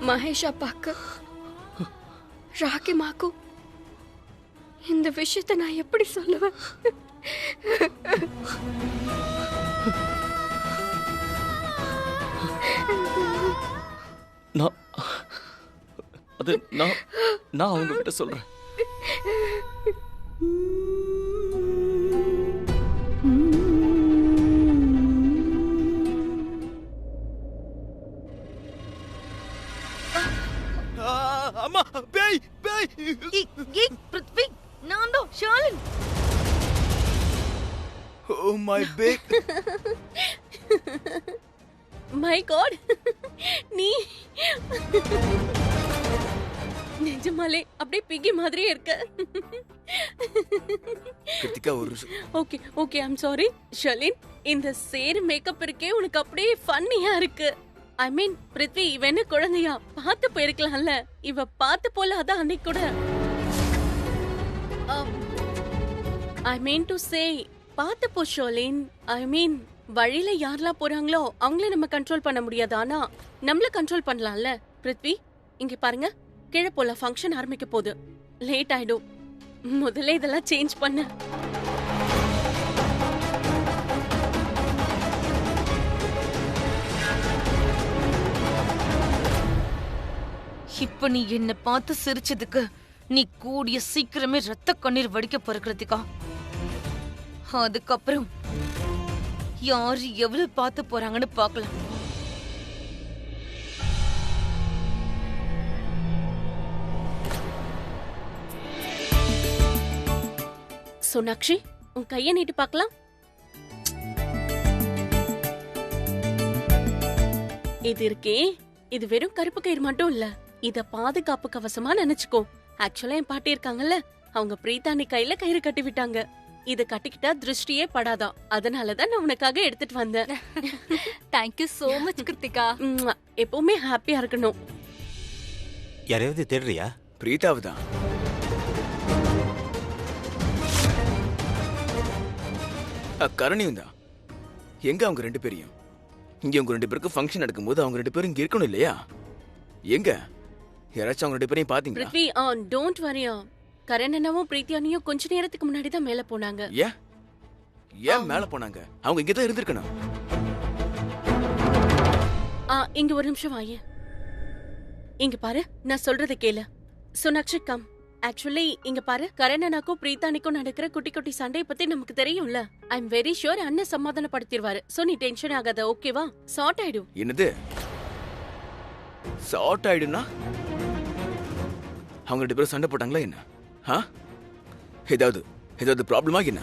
மகேஷ் அப்பாக்கு ராக்கி மாக்கு இந்த விஷயத்தை நான் எப்படி சொல்லுவேன்? நான் அவங்க கிட்ட சொல்றேன். அம்மா பேய் பேய் பிருத்வி நான் தான் Shalin. Oh my bag. My God, நீ நிஜமாலே அப்படியே பிகி மாதிரியே இருக்க. கிருத்திகா ஒரு okay okay I'm sorry Shalin. இந்த சேர் மேக்கப் இருக்கே உனக்கு அப்படியே ஃபன்னியா இருக்கு. ஐ மீன் பிருத்வி இவன குழந்தையா பார்த்து போயிருக்கலாம்ல. இவ பார்த்து போல அதான் அன்னைக்கு கூட. ஐ மீன் டு சே பார்த்து போ ஷாலின். ஐ மீன் வழியில யாரெல்லாம் போறாங்களோ அவங்கள நம்ம கண்ட்ரோல் பண்ண முடியாது, ஆனா நம்மள கண்ட்ரோல் பண்ணலாம்ல. பிருத்வி இங்க பாருங்க, கீழே போல ஃபங்க்ஷன் ஆரம்பிக்க போகுது. லேட் ஆயிடும், முதல்ல இதெல்லாம் சேஞ்ச் பண்ண. இப்ப நீ என்ன பார்த்து சிரிச்சதுக்கு நீ கூடிய சீக்கிரமே ரத்த கண்ணீர் வடிக்க போற கிருத்திகா. அதுக்கப்புறம் யாரு எவ்வளவு பார்த்து போறாங்கன்னு பார்க்கலாம். சோனாக்ஷி உன் கைய நீட்டு பார்க்கலாம். இது இருக்கே, இது வெறும் கருப்பு கயிறு மட்டும் இல்ல, இத பாதுகாப்பு கவசமா நினைச்சுக்கோ. ஆக்சுவலா என் பாட்டி இருக்காங்கல்ல, அவங்க பிரீதானி கையில கயிறு கட்டி விட்டாங்க. இத கட்டிக்கிட்டா திருஷ்டியே படாதான், அதனாலதான் நான் உனக்காக எடுத்துட்டு வந்தேன். Thank you so much Krithika. எப்பவுமே ஹாப்பியா இருக்கணும். யாரையாவது தேடுறியா? பிரீதாவுதான். கரணியும் தான். எங்க அவங்க ரெண்டு பேரையும்? இங்க அவங்க ரெண்டு பேருக்கு ஃபங்க்ஷன் நடக்கும்போது அவங்க ரெண்டு பேரும் இங்க இருக்கணும் இல்லையா? எங்க யாராச்சும் அவங்க ரெண்டு பேரையும் பாத்தீங்களா? Prithvi don't worry. கரண் அண்ணாவும் பிரீத்தியானியும் கொஞ்ச நேரத்துக்கு முன்னாடி தான் மேல போனாங்க. ஏன் மேல போனாங்க? அவங்க இங்க தான் இருந்திருக்கணும். இங்க ஒரு நிமிஷம் வாயே. இங்க பாரு, நான் சொல்றத கேளு. சோனாக்ஷி கம். ஆக்சுவலி இங்க பாரு, கரண் அண்ணாக்கும் பிரீத்தானிக்கும் நடக்கிற குட்டி குட்டி சண்டையை பத்தி நமக்கு தெரியும்ல. ஐ எம் வெரி ஷூர் அண்ணன் சமாதானப்படுத்திடுவாரு. சோ நீ டென்ஷன் ஆகாத, ஓகேவா? சார்ட் ஆயிடும். என்னது சார்ட் ஆயிடும்னா? அவங்க ரெண்டு பேரும் சண்டை போட்டாங்களா என்ன? ஏதாவது ப்ராப்ளமா என்ன?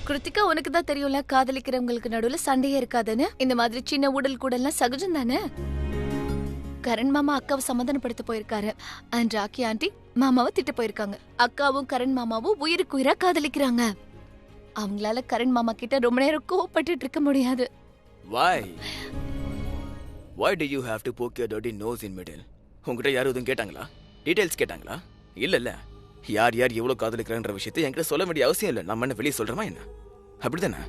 கிருத்திகா உனக்கு தான் தெரியும்ல, காதலிக்கிறவங்களுக்கு நடுவுல சண்டையே இருக்காதுன்னு. இந்த மாதிரி சின்ன ஊடல் கூடலாம் சகஜம் தானே. கரண் மாமா அக்காவை சமாதானப்படுத்த போயிருக்காரு. அண்ட் ராக்கி ஆண்டி மாமாவை திட்ட போயிருக்காங்க. அக்காவும் கரண் மாமாவும் உயிருக்கு உயிரா காதலிக்கிறாங்க. அவங்களால கரண் மாமா கிட்ட ரொம்ப நேரம் கோவப்பட்டு இருக்க முடியாது. Why do you have to poke your dirty nose in middle? உங்ககிட்ட யாரும் எதுவும் கேட்டாங்களா? டீடைல்ஸ் கேட்டாங்களா? இல்ல யார் யார் எவ்வளவு காதலிக்கிறாங்கன்ற விஷயத்தை என்கிட்ட சொல்ல வேண்டிய அவசியம் இல்லை. நம்ம என்ன வெளியே சொல்றோமா என்ன? அப்படிதானே?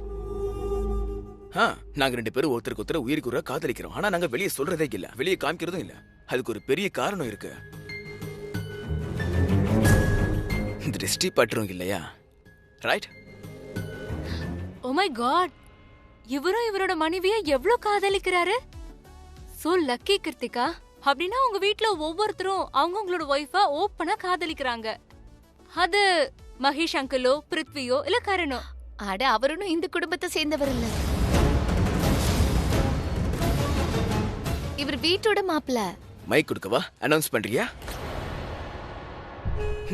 நாங்க ரெண்டு பேரும் ஒருத்தருக்கு ஒருத்தர் உயிருக்கு உயிரா காதலிக்கிறோம். ஆனா நாங்க வெளியே சொல்றதே இல்ல, வெளியே காமிக்கிறதும் இல்ல. அதுக்கு ஒரு பெரிய காரணம் இருக்கு. திருஷ்டி பற்றும் இல்லையா? ரைட்? ஓ மை காட், இவரும் இவரோட மனைவியை எவ்வளவு காதலிக்கிறாரு. So lucky Kiruthika. அப்படின்னா உங்க வீட்ல ஒவ்வொருத்தரும் அவங்களோட ஒய்ஃபா ஓப்பனா காதலிக்கிறாங்க. அது மகேஷ் அங்கிளோ பிருத்வியோ இல்ல கரணோ. அட அவரும் இந்த குடும்பத்தை சேர்ந்தவர் இல்ல, இவர் வீட்டோட மாப்பிள்ள. மைக் கொடுக்கவா? அனௌன்ஸ் பண்றியா?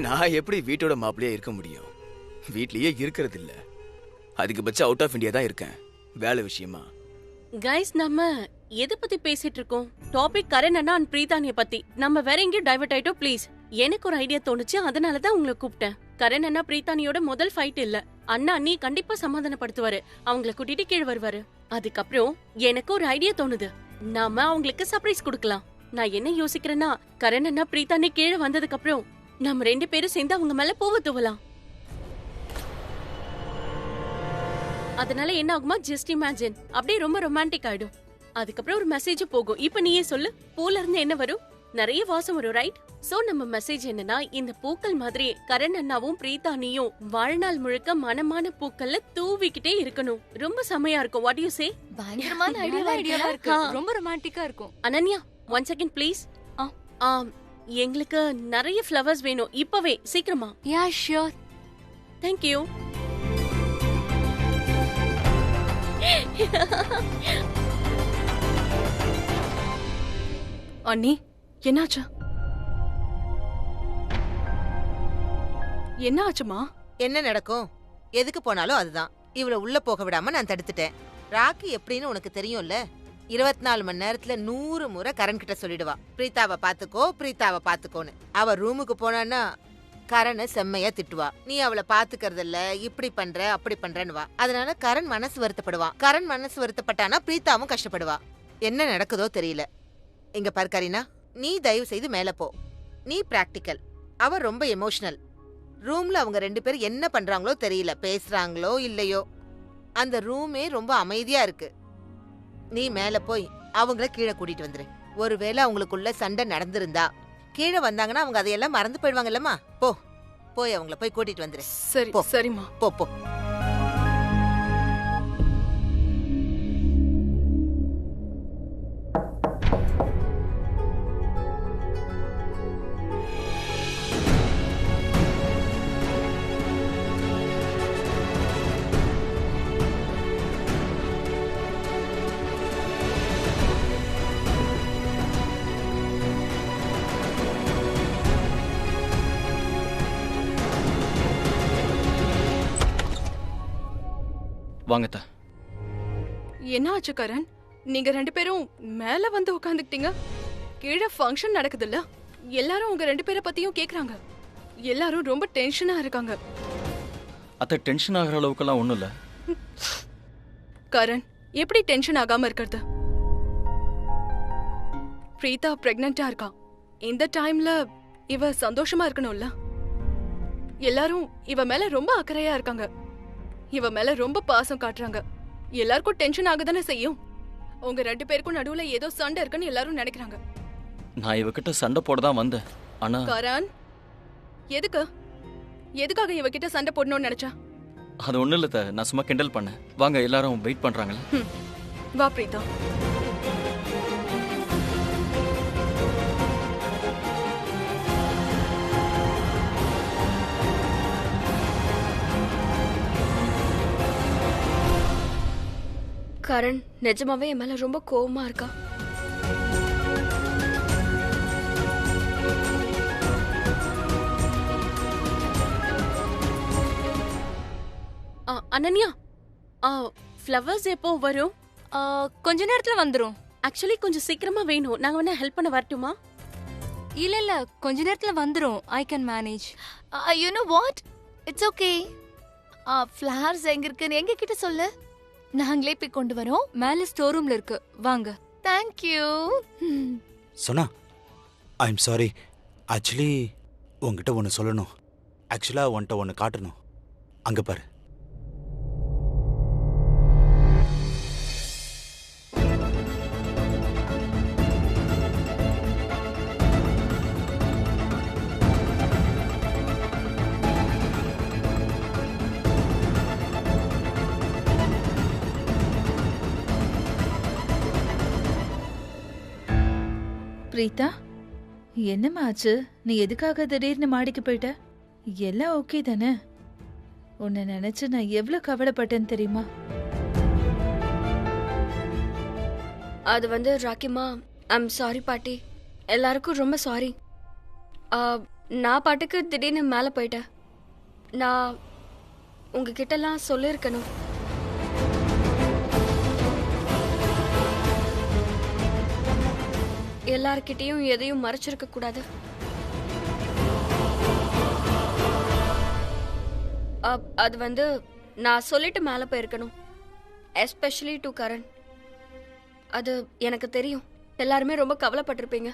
நான் எப்படி வீட்டோட மாப்பிள்ளையா இருக்க முடியும்? வீட்லயே இருக்கிறது இல்ல. அதிகபட்சம் அவுட் ஆஃப் இந்தியா தான் இருக்கேன், வேலை விஷயமா. கைஸ், நம்ம எதை பத்தி பேசிட்டு இருக்கோம்? டாபிக் கரண் அண்ணா அண்ட் பிரீதானிய பத்தி. நம்ம வேற எங்கேயும் டைவர்ட் ஆயிட்டோம் ப்ளீஸ். எனக்கு ஒரு ஐடியா தோணுச்சு, அதனாலதான் உங்களை கூப்பிட்டேன். கரண் அண்ணா பிரீதானியோட முதல் ஃபைட் இல்ல. அண்ணா அண்ணி கண்டிப்பா சமாதானப்படுத்துவாரு, அவங்கள கூட்டிட்டு கீழே வருவாரு. அதுக்கப்புறம் எனக்கு ஒரு ஐடியா தோணுது, நாம அவங்களுக்கு சர்ப்ரைஸ் கொடுக்கலாம். நான் என்ன யோசிக்கிறேன்னா, கரண் அண்ணா பிரீதானி கீழே வந்ததுக்கு அப்புறம் நம்ம 2 பேரும் சேர்ந்து அவங்க மேல பூவை தூவலாம். அதனால என்ன ஆகுமா, ஜஸ்ட் இமேஜின், அப்படியே ரொம்ப ரொமான்டிக் ஆயிடும். அதுக்கப்புறம் ஒரு மெசேஜ் போகும். இப்ப நீயே சொல்லு, பூல இருந்து என்ன வரும்? நிறைய வாசம் வரும், ரைட்? சோ நம்ம மெசேஜ் என்னன்னா, இந்த பூக்கள் மாதிரி கரண் அண்ணாவும் பிரீதானியும் வாழ்நாள் முழுக்க மனமான பூக்கள்ல தூவிக்கிட்டே இருக்கணும். ரொம்ப செமையா இருக்கும். What you say? பயங்கரமான ஐடியாவா இருக்கு. ரொம்ப ரொமான்டிக்கா இருக்கும். Ananya, 1 second please. எங்களுக்கு நிறைய ஃப்ளவர்ஸ் வேணும் இப்பவே, சீக்கிரமா. Yeah sure. Thank you. அண்ணி, என்னாச்சு? என்ன ஆச்சுமா? என்ன நடக்கும்? எதுக்கு போனாலும் அதுதான். இவள உள்ள போக விடாம நான் தடுத்துட்டேன். ராக்கி எப்படின்னு உனக்கு தெரியும்ல. 24 மணி நேரத்துல 100 முறை கரண் கிட்ட சொல்லிடுவா, பிரீதாவை பாத்துக்கோ, பிரீதாவை பாத்துக்கோன்னு. அவ ரூமுக்கு போனான்னா கரணை செம்மையா திட்டுவா. நீ அவளை பாத்துக்கறதில்ல, இப்படி பண்ற அப்படி பண்றன்னுவா. அதனால கரண் மனசு வருத்தப்படுவான். கரண் மனசு வருத்தப்பட்டானா பிரீதாவும் கஷ்டப்படுவா. என்ன நடக்குதோ தெரியல. இங்க பாரு கரீனா, நீ தயவு செய்து மேல போ. நீ பிராக்டிக்கல், அவ ரொம்ப எமோஷனல். ரூம்ல அவங்க 2 பேரும் என்ன பண்றாங்களோ தெரியல, பேசுறாங்களோ இல்லையோ. அந்த ரூமே ரொம்ப அமைதியா இருக்கு. நீ மேல போய் அவங்கள கீழே கூட்டிட்டு வந்துரு. ஒருவேளை அவங்களுக்குள்ள சண்டை நடந்திருந்தா கீழே வந்தாங்கன்னா அவங்க அதையெல்லாம் மறந்து போயிடுவாங்கல்லம்மா. போய் அவங்கள போய் கூட்டிட்டு வந்துரு. சரி, சரிம்மா. போ. வாங்கத்தா. என்ன ஆச்சு கரண்? நீங்க 2 பேரும் மேல வந்து உட்காந்துக்கிட்டீங்க. கீழே ஃபங்க்ஷன் நடக்குதுல்ல, எல்லாரும் உங்க 2 பேரை பத்தியும் கேக்குறாங்க. எல்லாரும் ரொம்ப டென்ஷனா இருக்காங்க. அத்தை, டென்ஷன் ஆகிற அளவுக்குலாம் ஒன்றும் இல்லை. கரண், எப்படி டென்ஷன் ஆகாம இருக்கிறது? பிரீதா பிரெக்னண்டா இருக்கா. இந்த டைம்ல இவ சந்தோஷமா இருக்கணும்ல. எல்லாரும் இவ மேல ரொம்ப அக்கறையா இருக்காங்க. இவ மேல ரொம்ப பாசம் காட்டுறாங்க. எல்லாருக்கும் டென்ஷன் ஆகுதானே செய்யும். உங்க 2 பேருக்கும் நடுவுல ஏதோ சண்டை இருக்குன்னு எல்லாரும் நினைக்கிறாங்க. நான் இவகிட்ட சண்டை போட தான் வந்தேன். ஆனா கரண், எதுக்காக இவகிட்ட சண்டை போடணும்னு நினைச்சா? அது ஒன்றும் இல்லை, நான் சும்மா கிண்டல் பண்ணேன். வாங்க, எல்லாரும் வெயிட் பண்றாங்களே. வா பிரீதா. கரண் நிஜமாவே என் மேல ரொம்ப கோவமா இருக்கா. அனன்யா, ஃப்ளவர்ஸ் எப்போ வரும்? கொஞ்ச நேரத்துல வந்துரும். ஆக்சுவலி கொஞ்சம் சீக்கிரமா வேணும். நாங்க வேணா ஹெல்ப் பண்ண வரட்டுமா? இல்ல, கொஞ்ச நேரத்துல வந்துரும். I can manage. You know what, it's okay. Flowers எங்க இருக்குன்னு எங்க கிட்ட சொல்லு, நாங்களே போய் கொண்டு வரோம். மேல ஸ்டோர் ரூம்ல இருக்கு, வாங்க. Thank you. சொன்னா, ஐ எம் சாரி. ஆக்சுவலி உங்ககிட்ட ஒன்று சொல்லணும். ஆக்சுவலாக உன்கிட்ட ஒன்று காட்டணும். அங்கே பாரு. பிரீதா, என்னம்மா ஆச்சு? நீ எதுக்காக திடீர்னு மாடிக்கு போயிட்ட? எல்லாம் ஓகே தானே? உன்னை நினைச்சு நான் எவ்வளவு கவலைப்பட்டேன்னு தெரியுமா? அது வந்து ராக்கிமா, ஐம் சாரி பாட்டி. எல்லாருக்கும் ரொம்ப சாரி. நான் பாட்டுக்கு திடீர்னு மேலே போயிட்டேன். நான் உங்ககிட்டலாம் சொல்லியிருக்கணும். எல்லார்கிட்டயும் எதையும் மறைச்சிருக்க கூடாது. அது வந்து நான் சொல்லிட்டு மேல போயிருக்கணும். Especially to Karan. அது எனக்கு தெரியும். எல்லாருமே ரொம்ப கவலைப்பட்டிருப்பீங்க.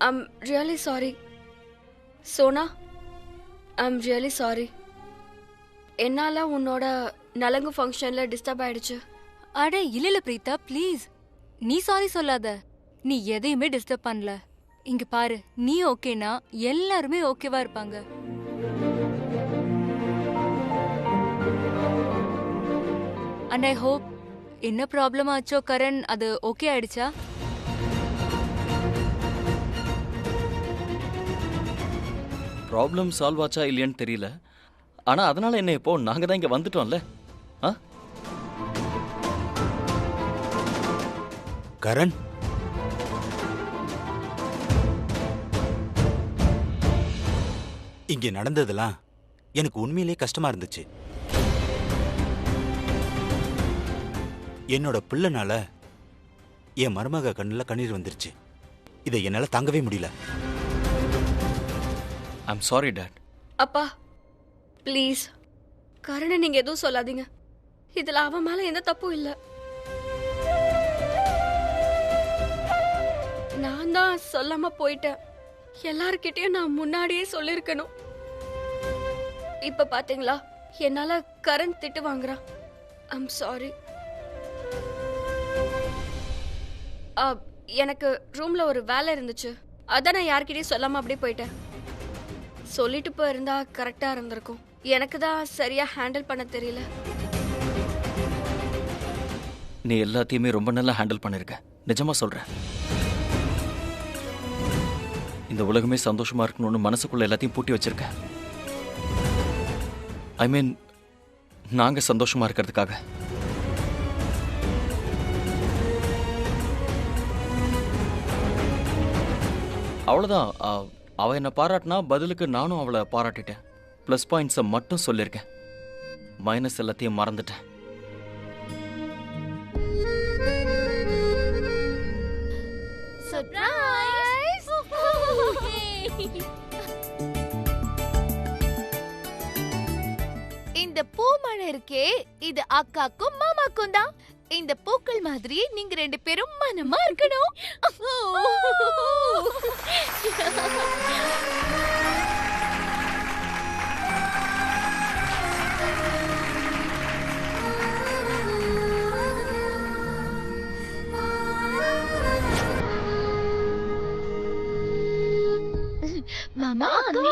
I'm really sorry. Sona, I'm really sorry. என்னால உன்னோட நலங்கு ஃபங்க்ஷன்ல டிஸ்டர்ப் ஆயிடுச்சு. அட இல்ல பிரீதா, ப்ளீஸ். நீ சாரி சொல்லாத. நீ எதையுமே டிஸ்டர்ப் பண்ணல. இங்க பாரு, நீ ஓகேனா எல்லாருமே ஓகேவா இருப்பாங்க. அண்ட் ஐ ஹோப் என்ன ப்ராப்ளம் ஆச்சோ கரண், அது ஓகே ஆயிடுச்சா? ப்ராப்ளம் சால்வ் ஆச்சா இல்லையான்னு தெரியல. ஆனா அதனால என்ன, இப்போ நாங்க தான் இங்க வந்துட்டோம்ல. ஆ கரண், இங்க நடந்ததெல்லாம் எனக்கு உண்மையிலே கஷ்டமா இருந்துச்சு. என்னோட பிள்ளைனால என் மருமக கண்ணுல கண்ணீர் வந்துருச்சு. இதை என்னால தாங்கவே முடியல. I'm sorry dot. அப்பா ப்ளீஸ், கரணை நீங்க எதுவும் சொல்லாதீங்க. இதுல அவன் மேல எந்த தப்பும் இல்ல. நான் தான் சொல்லாம போயிட்டேன். எல்லார்கிட்டயும் நான் முன்னாடியே சொல்லிருக்கணும். இப்ப பாத்தீங்களா, என்னால கரண் திட்டு வாங்குறான். I'm sorry. எனக்கு ரூம்ல ஒரு வேலை இருந்துச்சு. அதான் நான் யார்கிட்டயும் சொல்லாம அப்படியே போயிட்டேன். சொல்லிட்டு போயிருந்தா கரெக்டா இருந்திருக்கும். எனக்கு தான் சரியா ஹேண்டில் பண்ண தெரியல. நீ எல்லாத்தையுமே ரொம்ப நல்லா ஹேண்டில் பண்ணிருக்க, நிஜமா சொல்றேன். இந்த உலகமே சந்தோஷமா இருக்கணும்னு மனசுக்குள்ள எல்லாத்தையும் பூட்டி வச்சிருக்க. ஐ மீன், நாங்க சந்தோஷமா இருக்கிறதுக்காக. அவ்வளோதான். அவ என்னை பாராட்டினா பதிலுக்கு நானும் அவளை பாராட்டிட்டேன். ப்ளஸ் பாயிண்ட்ஸை மட்டும் சொல்லியிருக்கேன். மைனஸ் எல்லாத்தையும் மறந்துட்டேன். இந்த பூமழை இருக்கே, இது அக்காக்கும் மாமாக்கும் தான். இந்த பூக்கள் மாதிரியே நீங்க ரெண்டு பேரும் மனமா இருக்கணும். மாமா, நீ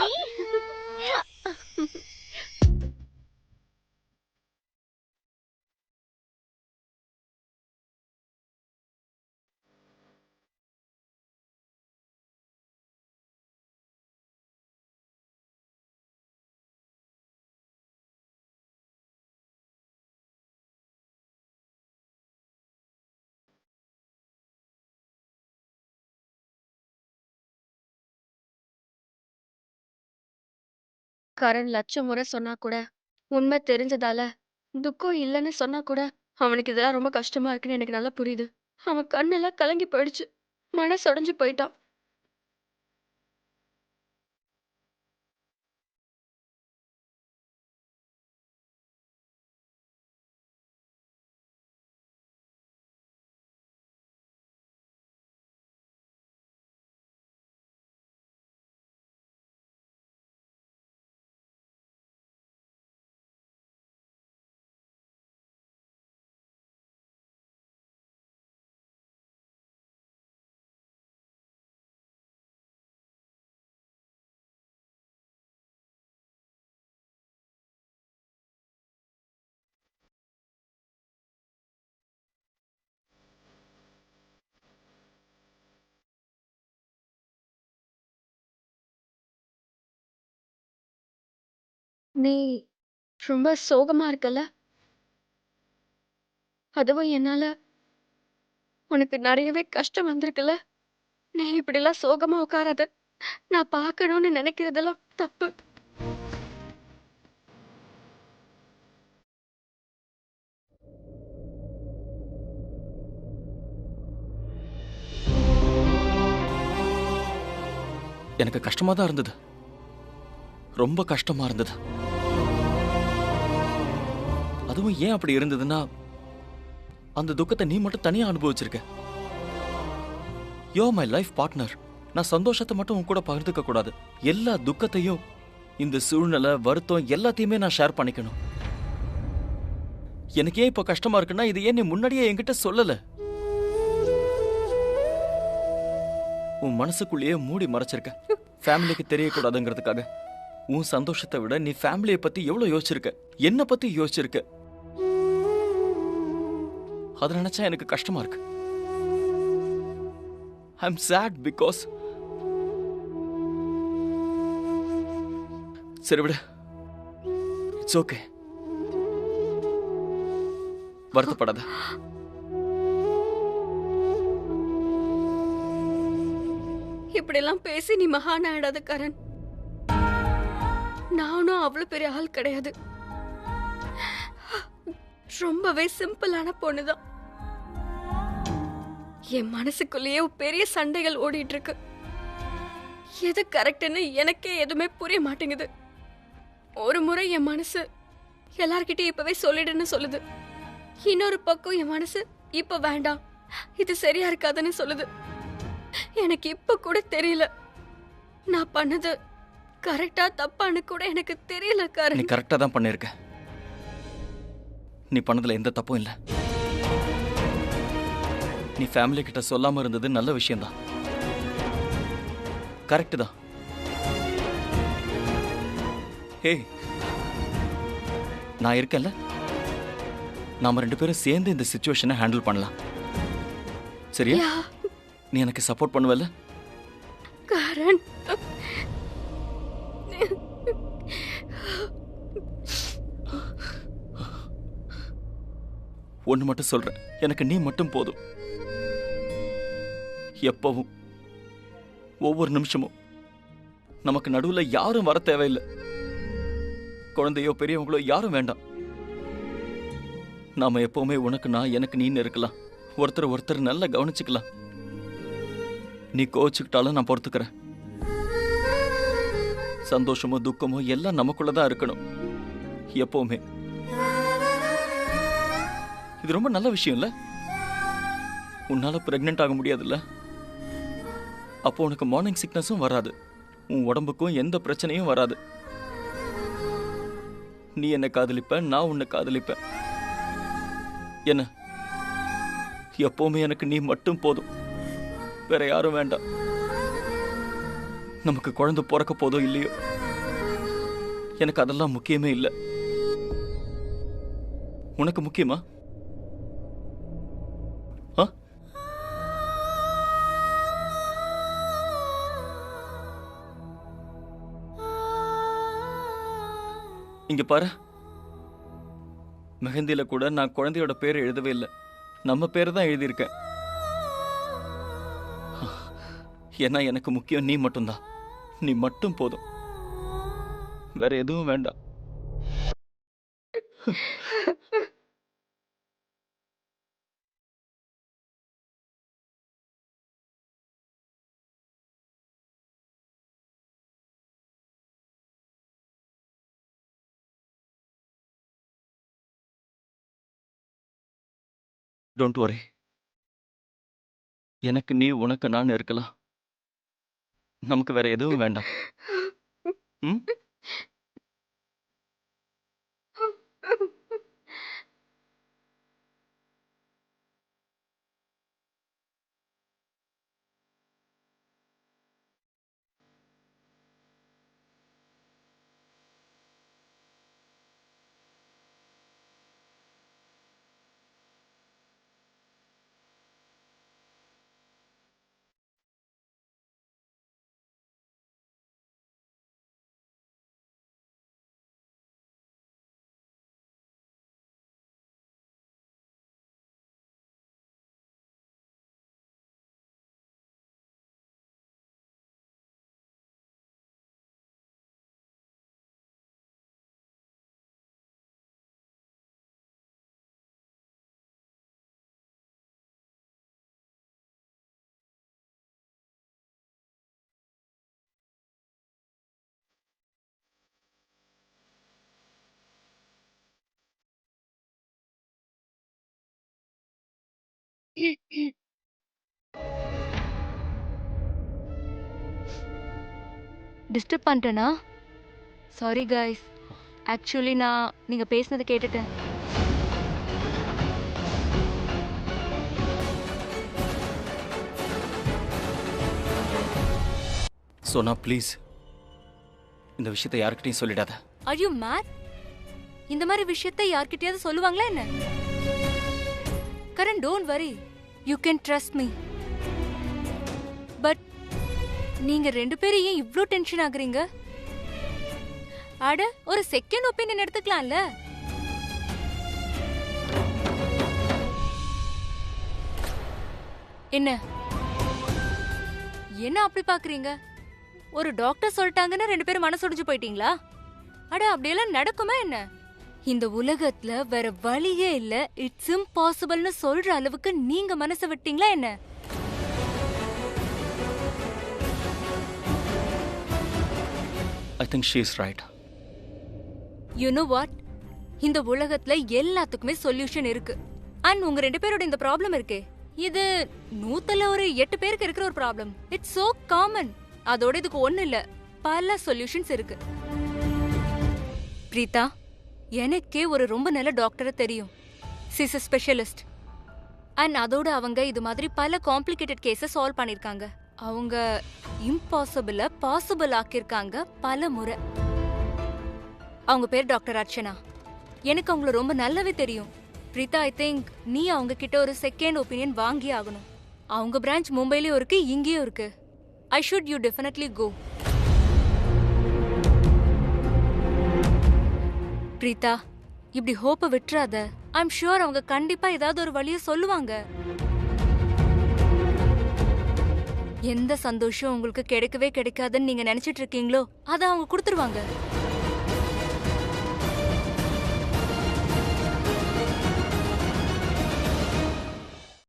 கரண் லட்சம் முறை சொன்னா கூட, உண்மை தெரிஞ்சதால துக்கம் இல்லைன்னு சொன்னா கூட, அவனுக்கு இதெல்லாம் ரொம்ப கஷ்டமா இருக்குன்னு எனக்கு நல்லா புரியுது. அவன் கண்ணெல்லாம் கலங்கி போயிடுச்சு. மனசு உடைஞ்சு போயிட்டான். நீ ரொம்ப சோகமா இருக்கல? அதுவும் என்னால உனக்கு நிறையவே கஷ்டம் வந்திருக்குல்ல? நீ இப்படிலாம் சோகமா உட்காராத. நான் பார்க்கணும்னு நினைக்கிறதெல்லாம் தப்பு. எனக்கு கஷ்டமா தான் இருந்தது, ரொம்ப கஷ்டமா இருந்தது. அதுவும் ஏன் அப்படி இருந்ததுன்னா, அந்த துக்கத்தை நீ மட்டும் தனியா அனுபவிச்சிருக்க. யோ மை லைஃப் பார்ட்னர். நான் சந்தோஷத்தை மட்டும் உன் கூட பகிர்ந்துக்க கூடாது. எல்லா துக்கத்தையும், இந்த சூழ்நிலை, வருத்தம் எல்லாத்தையுமே நான் ஷேர் பண்ணிக்கணும். எனக்கு ஏன் இப்ப கஷ்டமா இருக்குன்னா, இது ஏன் நீ முன்னாடியே என்கிட்ட சொல்லல? உன் மனசுக்குள்ளேயே மூடி மறைச்சிருக்க, ஃபேமிலிக்கு தெரியக்கூடாதுங்கிறதுக்காக. உன் சந்தோஷத்தை விட நீ ஃபேமிலியை பத்தி எவ்வளவு யோசிச்சிருக்க, என்ன பத்தி யோசிச்சிருக்க. அதை நினைச்சா எனக்கு கஷ்டமா இருக்கு. ஐ எம் sad because சரி விடு, இட்ஸ் ஓகே. வருத்தப்படாத. இப்படியெல்லாம் பேசி நீ மகான் ஆயிடாத கரண். நானும் அவ்வளவு பெரிய ஆள் கிடையாது. ரொம்பவே சிம்பிளான பொண்ணுதான். என் மனசுக்குள்ளேயே பெரிய சண்டைகள் ஓடிட்டு இருக்கு. எது கரெக்ட்னு எனக்கே எதுவுமே புரிய மாட்டேங்குது. ஒரு முறை என் மனசு எல்லார்கிட்டயும் இப்பவே சொல்லிடுன்னு சொல்லுது. இன்னொரு பக்கம் என் மனசு இப்ப வேண்டாம், இது சரியா இருக்காதுன்னு சொல்லுது. எனக்கு இப்ப கூட தெரியல நான் பண்ணது கரெக்டா தப்பான்னு கூட எனக்கு தெரியல. நீ கரண், கரெக்டா தான் பண்ணிருக்க. நீ பண்ணதுல எந்த தப்பும் இல்ல. நீ ஃபேமிலி கிட்ட சொல்லாம இருந்தது நல்ல விஷயம்தான். கரெக்ட் தான். ஹே, நான் இருக்கேன்ல, நாம 2 பேரும் சேர்ந்து இந்த சிச்சுவேஷனை ஹேண்டில் பண்ணலாம். சரியா? யா, நீ எனக்கு சப்போர்ட் பண்ணுவல்ல? கரண். ஒண்ணு மட்டும் சொல்றேன், எனக்கு நீ மட்டும் போதும். எப்பவும், ஒவ்வொரு நிமிஷமும் நமக்கு நடுவுல யாரும் வர தேவையில்லை. குழந்தையோ பெரியவங்களோ யாரும் வேண்டாம். நாம எப்பவுமே உனக்கு நான், எனக்கு நீன்னு இருக்கலாம். ஒருத்தர் ஒருத்தர் நல்லா கவனிச்சுக்கலாம். நீ கோச்சுக்கிட்டாலும் நான் பொறுத்துக்கிறேன். சந்தோஷமோ துக்கமோ எல்லாம் நமக்குள்ளதான் இருக்கணும் எப்பவுமே. இது ரொம்ப நல்ல விஷயம் இல்ல? உன்னால பிரெக்னென்ட் ஆக முடியாதுல்ல? அப்போ உனக்கு மார்னிங் சிக்னஸும் வராது, உன் உடம்புக்கும் எந்த பிரச்சனையும் வராது. நீ என்ன காதலிப்ப, நான் உன்னை காதலிப்பேன். என்ன, எப்பவுமே எனக்கு நீ மட்டும் போதும், வேற யாரும் வேண்டாம். நமக்கு குழந்தை பிறக்க போதோ இல்லையோ, எனக்கு அதெல்லாம் முக்கியமே இல்லை. உனக்கு முக்கியமா? ஆ? இங்க பாரு, மெஹந்தியில கூட நான் குழந்தையோட பேரை எழுதவே இல்லை, நம்ம பேரை தான் எழுதியிருக்கேன். ஏன்னா எனக்கு முக்கியம் நீ மட்டும்தான். நீ மட்டும் போதும், வேற எதுவும் வேண்டாம். Don't worry. எனக்கு நீ, உனக்கு நான் இருக்கலாம். நமக்கு வேற எதுவும் வேண்டாம். ம்? டிஸ்டர்ப் பண்ணிட்டேனா? Sorry guys. ஆக்சுவலி நான் நீங்க பேசுனதை கேட்டுட்டேன். சோனா ப்ளீஸ் இந்த விஷயத்தை யார்கிட்டயும் சொல்லிடாத. Are you mad? இந்த மாதிரி விஷயத்தை யார்கிட்டயாவது சொல்லுவாங்களா என்ன? Karan, don't worry, you can trust me. But நீங்க 2 பேரும் ஏன் இவ்ளோ டென்ஷன் ஆகுறீங்க? அட, ஒரு செகண்ட் ஒப்பீனியன் எடுத்துக்கலாம்ல. என்ன என்ன அப்படி பாக்குறீங்க? ஒரு டாக்டர் சொல்லிட்டாங்கன்னா 2 பேரும் மனசொடிஞ்சு போயிட்டீங்களா? அட, அப்படியெல்லாம் நடக்குமா என்ன? இந்த உலகத்துல வேற வழியே இல்ல, இட்ஸ் இம்பாசிபிள்னு சொல்ற அளவுக்கு நீங்க மனசை விட்டீங்களா என்ன? I think she is right. You know what? இந்த உலகத்துல எல்லாத்துக்குமே சொல்யூஷன் இருக்கு. அண்ட் உங்க 2 பேரோட இந்த ப்ராப்ளம் இருக்கே, இது 100ல ஒரு 8 பேருக்கு இருக்கிற ஒரு ப்ராப்ளம். It's so common. அதோட இதுக்கு ஒண்ணு இல்ல, பல சொல்யூஷன்ஸ் இருக்கு. பிரீதா, எனக்கே ஒரு ரொம்ப நல்ல டாக்டரை தெரியும். Sis specialist. அண்ட் அதோட அவங்க இது மாதிரி பல காம்ப்ளிகேட்டட் கேஸை சால்வ் பண்ணிருக்காங்க. அவங்க இம்பாசிபிள பாசிபிள் ஆக்கியிருக்காங்க பல முறை. அவங்க பேர் டாக்டர் அர்ச்சனா. எனக்கு அவங்கள ரொம்ப நல்லாவே தெரியும். பிரீதா, ஐ திங்க் நீ அவங்க கிட்ட ஒரு செகண்ட் ஒப்பீனியன் வாங்கி ஆகணும். அவங்க பிரான்ச் மும்பைலயும் இருக்கு, இங்கேயும் இருக்கு. I should you definitely go. Preetha, இப்படி ஹோப்பை விட்டுறாத. ஐ எம் ஷூர் அவங்க கண்டிப்பா ஏதாவது ஒரு வழியை சொல்லுவாங்க. எந்த சந்தோஷம் உங்களுக்கு கிடைக்கவே கிடைக்காதுன்னு நீங்க நினைச்சிட்டு இருக்கீங்களோ அதை அவங்க கொடுத்துருவாங்க.